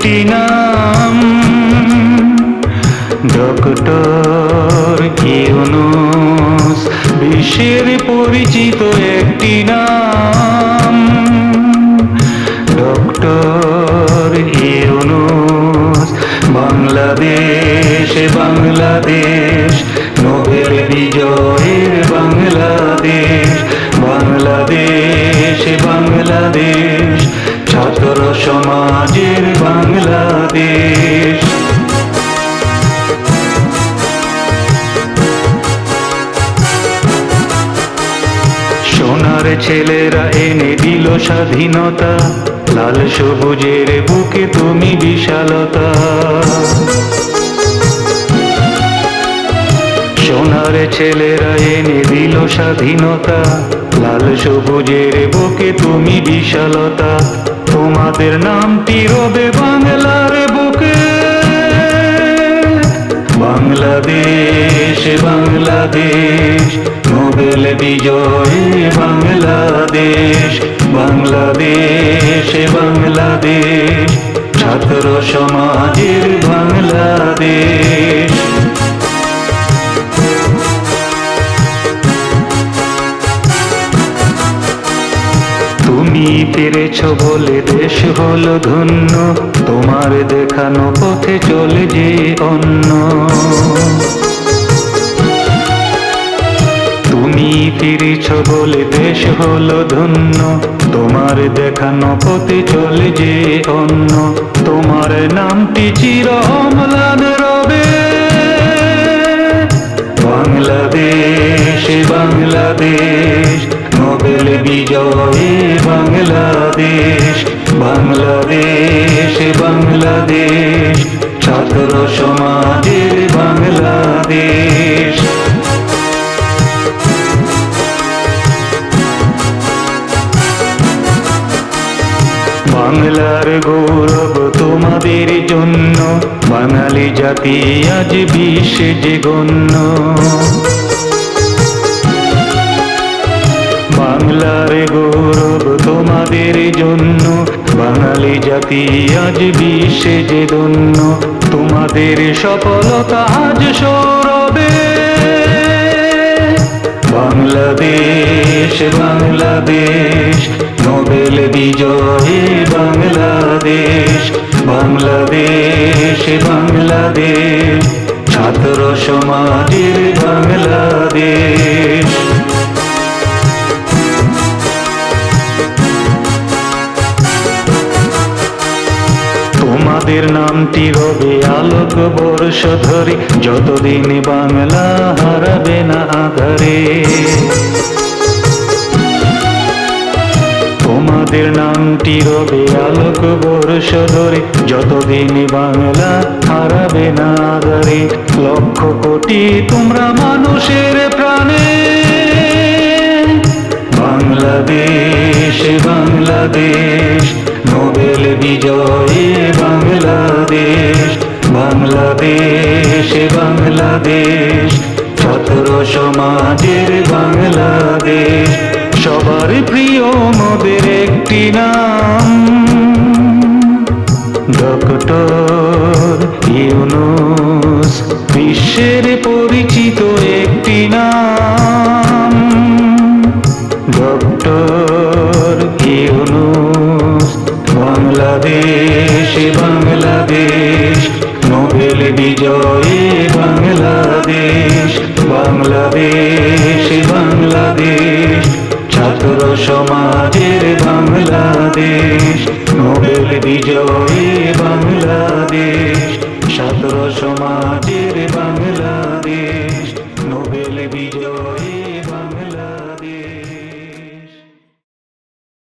একটি নাম, ডক্টর ইউনূস। বিশ্বের পরিচিত একটি নাম, ডক্টর ইউনূস। বাংলাদেশ বাংলাদেশ, নোবেল বিজয়ের বাংলাদেশ। বাংলাদেশ বাংলাদেশ, ছাত্র সমাজের বাংলাদেশ। সোনার ছেলেরা এনে দিল স্বাধীনতা, লাল সবুজের বুকে তুমি বিশালতা। সোনার ছেলেরা এনে দিল স্বাধীনতা, লাল সবুজের বুকে তুমি বিশালতা। তোমাদের নামটি রবে বাংলার বুকে। বাংলাদেশ বাংলাদেশ, নোবেল বিজয় বাংলাদেশ। বাংলাদেশ বাংলাদেশ, ছাত্র সমাজের বাংলাদেশ। তুমি ফিরেছ বলে দেশ হলো ধন্য, তোমার দেখানো পথে চলে যে অন্য। তুমি ফিরেছ বলে দেশ হলো ধন্য, তোমার দেখানো পথে চলে যে অন্য। তোমার নামটি চির অম্লান রবে। বাংলাদেশ বাংলাদেশ, নোবেল বিজয়ে বাংলাদেশ। বাংলাদেশ বাংলাদেশ, ছাত্র সমাজের বাংলাদেশ। বাংলার গৌরব তোমাদের জন্য, বাঙালি জাতি আজ বিশ্বে যে গণ্য। বাংলার গৌরব তোমাদের জন্য, বাঙালি জাতি আজ বিশ্বে যে ধন্য। তোমাদের সফলতা আজ সৌরভে। বাংলাদেশ বাংলাদেশ, নোবেল বিজয়ে বাংলাদেশ। বাংলাদেশ বাংলাদেশ, ছাত্র সমাজের বাংলাদেশ। তোমাদের নামটি রবে আলোক বর্ষ ধরে, যতদিন বাংলা হারাবে না আঁধারে। তোমাদের নামটি রবে আলোক বর্ষ ধরে, যতদিন বাংলা হারাবে না আঁধারে। লক্ষ কোটি তোমরা মানুষের প্রাণে। বাংলাদেশ বাংলাদেশ, নোবেল বিজয়ে বাংলাদেশ। বাংলাদেশ বাংলাদেশ, ছাত্র সমাজের বাংলাদেশ। সবার প্রিয় মোদের একটি নাম, ডক্টর ইউনূস। বিশ্বের পরিচিত একটি নাম, ডক্টর ইউনূস। বাংলাদেশ বাংলাদেশ, নোবেল বিজয়ে বাংলাদেশ। বাংলাদেশ বাংলাদেশ, ছাত্র সমাজের বাংলাদেশ। নোবেল বিজয়ে বাংলাদেশ, ছাত্র সমাজের বাংলাদেশ।